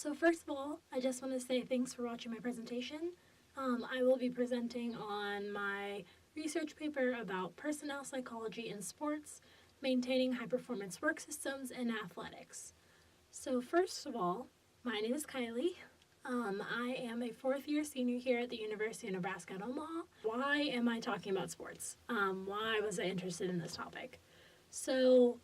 So first of all, I just want to say thanks for watching my presentation. I will be presenting on my research paper about personnel psychology in sports, maintaining high-performance work systems in athletics. So first of all, my name is Kylie. I am a fourth-year senior here at the University of Nebraska at Omaha. Why am I talking about sports? Why was I interested in this topic? So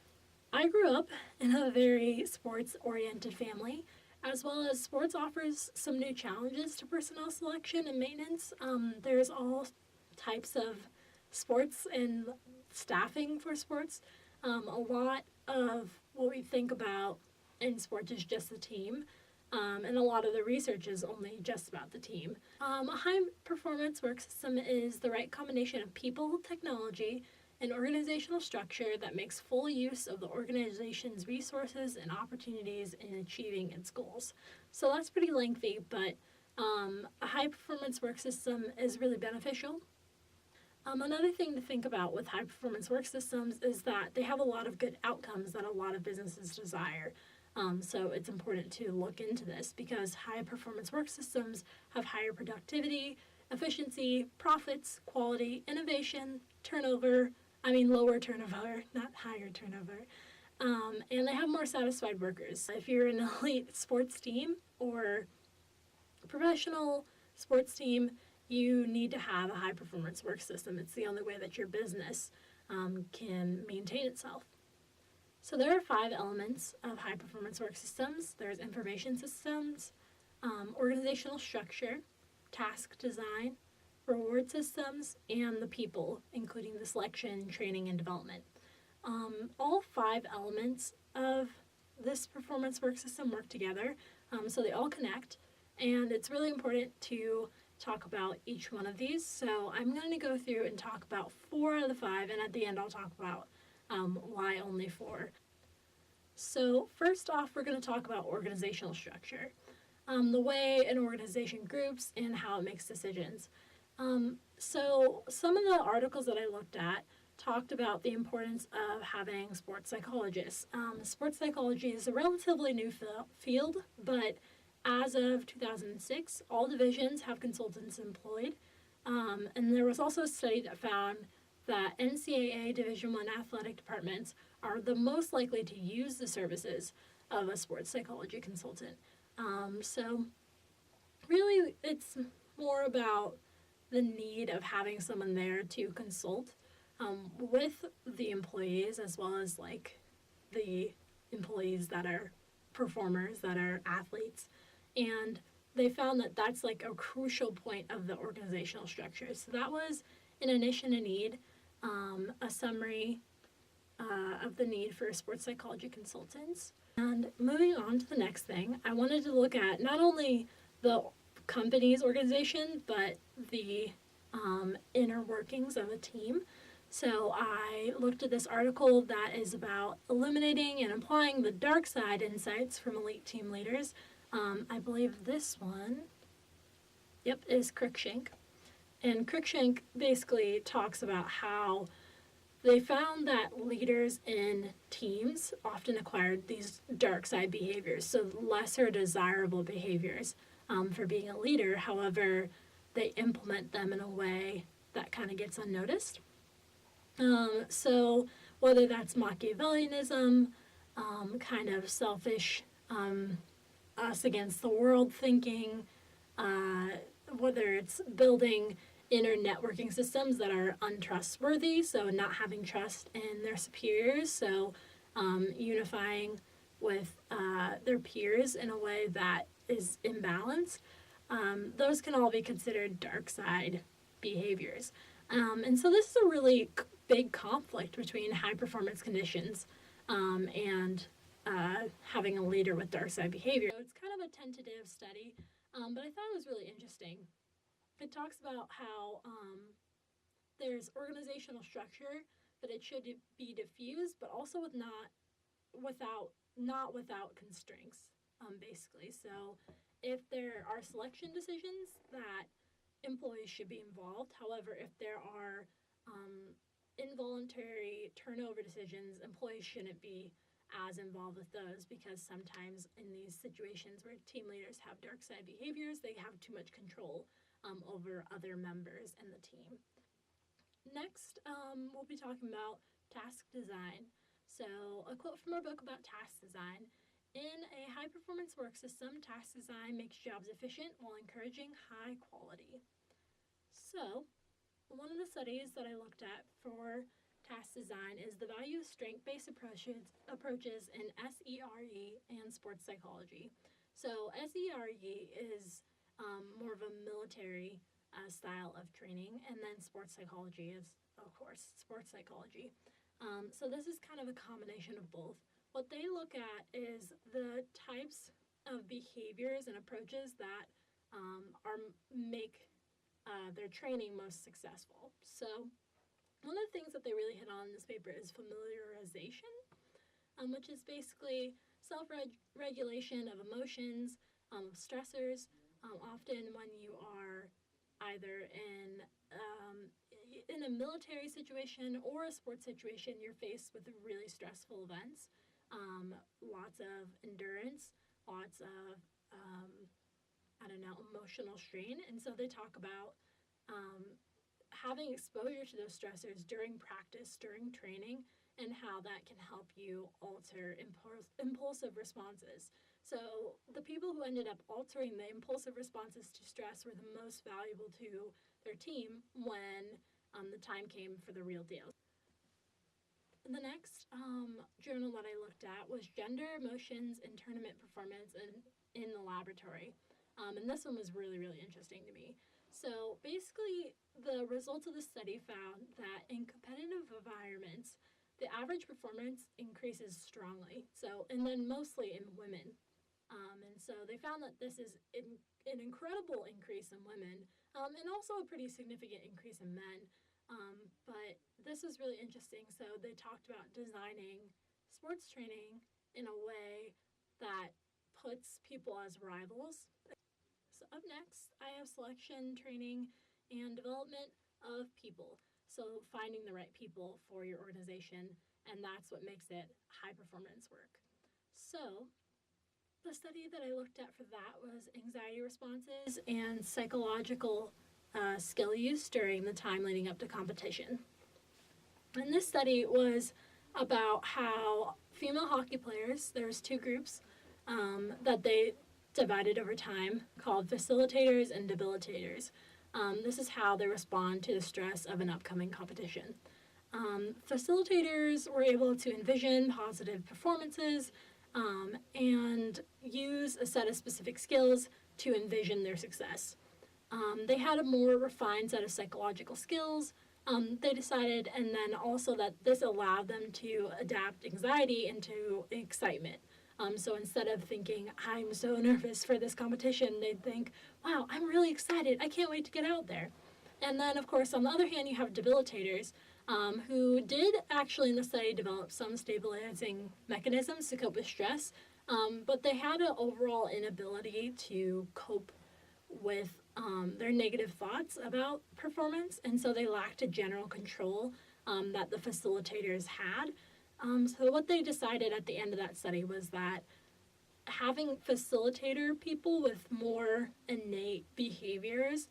I grew up in a very sports-oriented family, as well as sports offers some new challenges to personnel selection and maintenance. There's all types of sports and staffing for sports. A lot of what we think about in sports is just the team, and a lot of the research is only just about the team. A high-performance work system is the right combination of people, technology, an organizational structure that makes full use of the organization's resources and opportunities in achieving its goals. So that's pretty lengthy, but a high-performance work system is really beneficial. Another thing to think about with high-performance work systems is that they have a lot of good outcomes that a lot of businesses desire. So it's important to look into this because high-performance work systems have higher productivity, efficiency, profits, quality, innovation, lower turnover, not higher turnover, and they have more satisfied workers. If you're an elite sports team or professional sports team, you need to have a high-performance work system. It's the only way that your business can maintain itself. So there are 5 elements of high-performance work systems. There's information systems, organizational structure, task design, reward systems, and the people, including the selection, training, and development. All 5 elements of this performance work system work together, so they all connect, and it's really important to talk about each one of these. So I'm going to go through and talk about 4 out of the 5, and at the end I'll talk about why only 4. So first off, we're going to talk about organizational structure, the way an organization groups and how it makes decisions. So some of the articles that I looked at talked about the importance of having sports psychologists. Sports psychology is a relatively new field, but as of 2006, all divisions have consultants employed. And there was also a study that found that NCAA Division I athletic departments are the most likely to use the services of a sports psychology consultant. So really, it's more about the need of having someone there to consult with the employees as well as the employees that are performers, that are athletes. And they found that that's a crucial point of the organizational structure. So that was an initial need, a summary of the need for sports psychology consultants. And moving on to the next thing, I wanted to look at not only the company's organization, but the inner workings of a team. So I looked at this article that is about eliminating and applying the dark side insights from elite team leaders. I believe this one, is Cruikshank. And Cruikshank basically talks about how they found that leaders in teams often acquired these dark side behaviors, so lesser desirable behaviors for being a leader. However, they implement them in a way that kind of gets unnoticed. So whether that's Machiavellianism, kind of selfish, us against the world thinking, whether it's building inner networking systems that are untrustworthy, so not having trust in their superiors, so unifying with their peers in a way that is imbalanced, those can all be considered dark side behaviors. And so this is a really big conflict between high performance conditions and having a leader with dark side behavior. So it's kind of a tentative study, but I thought it was really interesting. It talks about how there's organizational structure, but it should be diffused, but also not without constraints, basically. So if there are selection decisions, that employees should be involved. However, if there are involuntary turnover decisions, employees shouldn't be as involved with those, because sometimes in these situations where team leaders have dark side behaviors, they have too much control over other members in the team. Next, we'll be talking about task design. So, a quote from our book about task design. In a high-performance work system, task design makes jobs efficient while encouraging high quality. So, one of the studies that I looked at for task design is the value of strength-based approaches in SERE and sports psychology. So, SERE is more of a military style of training, and then sports psychology is, of course, sports psychology. So this is kind of a combination of both. What they look at is the types of behaviors and approaches that make their training most successful. So one of the things that they really hit on in this paper is familiarization, which is basically self-regulation of emotions, stressors. Often when you are either in a military situation or a sports situation, you're faced with really stressful events, lots of endurance, lots of, emotional strain. And so they talk about having exposure to those stressors during practice, during training, and how that can help you alter impulsive responses. So the people who ended up altering the impulsive responses to stress were the most valuable to their team when the time came for the real deal. The next journal that I looked at was Gender, Emotions, and Tournament Performance in the Laboratory. And this one was really, really interesting to me. So basically, the results of the study found that in competitive environments, the average performance increases strongly. So, and then mostly in women. And so they found that this is an incredible increase in women, and also a pretty significant increase in men. But this was really interesting. So they talked about designing sports training in a way that puts people as rivals. So up next, I have selection, training, and development of people. So finding the right people for your organization, and that's what makes it high performance work. So the study that I looked at for that was anxiety responses and psychological skill use during the time leading up to competition. And this study was about how female hockey players, there's two groups that they divided over time called facilitators and debilitators. This is how they respond to the stress of an upcoming competition. Facilitators were able to envision positive performances and use a set of specific skills to envision their success. They had a more refined set of psychological skills, they decided, and then also that this allowed them to adapt anxiety into excitement. So instead of thinking, I'm so nervous for this competition, they'd think, wow, I'm really excited. I can't wait to get out there. And then, of course, on the other hand, you have debilitators who did actually in the study develop some stabilizing mechanisms to cope with stress, but they had an overall inability to cope with their negative thoughts about performance, and so they lacked a general control that the facilitators had. So what they decided at the end of that study was that having facilitator people with more innate behaviors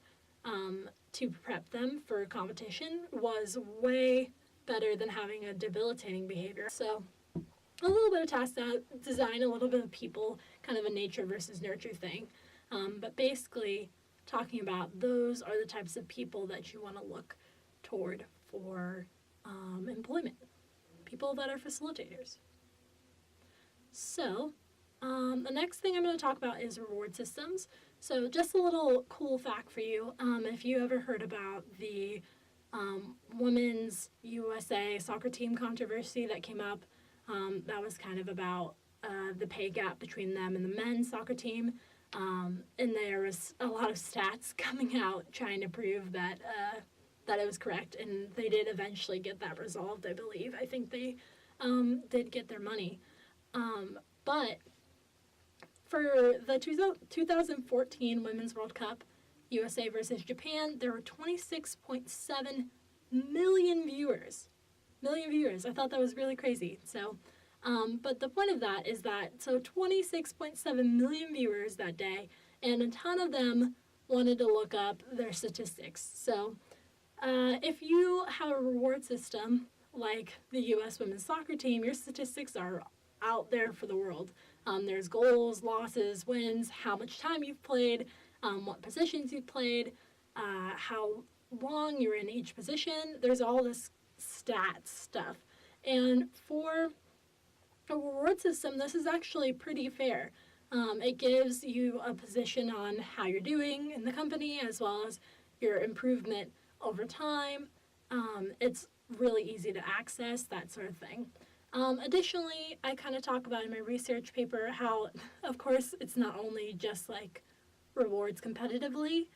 to prep them for competition was way better than having a debilitating behavior. So a little bit of task design, a little bit of people, kind of a nature versus nurture thing. But basically talking about those are the types of people that you want to look toward for employment. People that are facilitators. So, the next thing I'm going to talk about is reward systems. So just a little cool fact for you. If you ever heard about the Women's USA soccer team controversy that came up, that was kind of about the pay gap between them and the men's soccer team. And there was a lot of stats coming out trying to prove that it was correct, and they did eventually get that resolved, I believe. I think they did get their money. But for the 2014 Women's World Cup, USA versus Japan, there were 26.7 million viewers. I thought that was really crazy. So But the point of that is that, so 26.7 million viewers that day, and a ton of them wanted to look up their statistics. So if you have a reward system like the U.S. women's soccer team, your statistics are out there for the world. There's goals, losses, wins, how much time you've played, what positions you've played, how long you're in each position. There's all this stats stuff. And for a reward system, this is actually pretty fair. It gives you a position on how you're doing in the company as well as your improvement over time. It's really easy to access, that sort of thing. Additionally, I kind of talk about in my research paper how, of course, it's not only just like rewards competitively.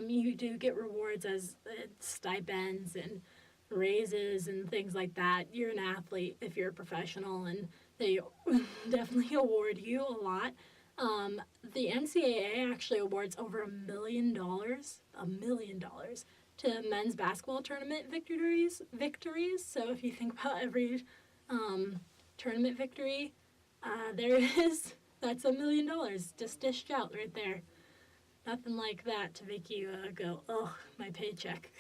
You do get rewards as stipends and raises and things like that. You're an athlete if you're a professional, and they definitely award you a lot. The NCAA actually awards over $1 million, to men's basketball tournament victories. So if you think about every tournament victory, there is, that's $1 million just dished out right there. Nothing like that to make you go, oh, my paycheck.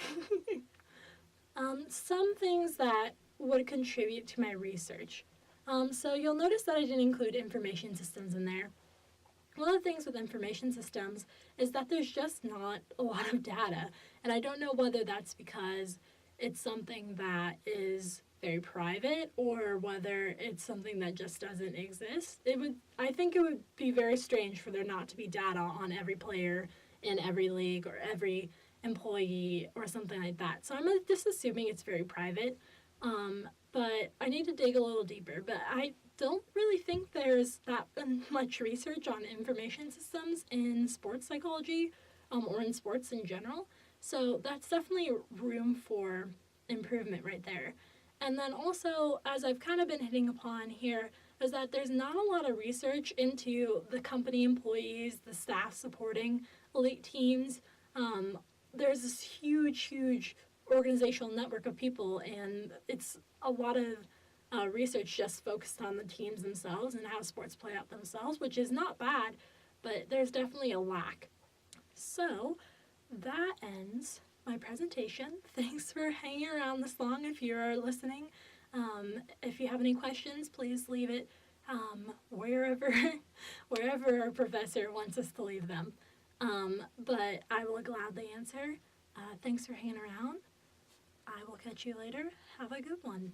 Some things that would contribute to my research. So you'll notice that I didn't include information systems in there. One of the things with information systems is that there's just not a lot of data, and I don't know whether that's because it's something that is very private or whether it's something that just doesn't exist. I think it would be very strange for there not to be data on every player in every league or every employee or something like that. So I'm just assuming it's very private, but I need to dig a little deeper. But I don't really think there's that much research on information systems in sports psychology, or in sports in general. So that's definitely room for improvement right there. And then also, as I've kind of been hitting upon here, is that there's not a lot of research into the company employees, the staff supporting elite teams. There's this huge organizational network of people, and it's a lot of research just focused on the teams themselves and how sports play out themselves, which is not bad, but there's definitely a lack. So that ends my presentation. Thanks for hanging around this long if you're listening. If you have any questions, please leave it wherever our professor wants us to leave them. But I will gladly answer. Thanks for hanging around. I will catch you later. Have a good one.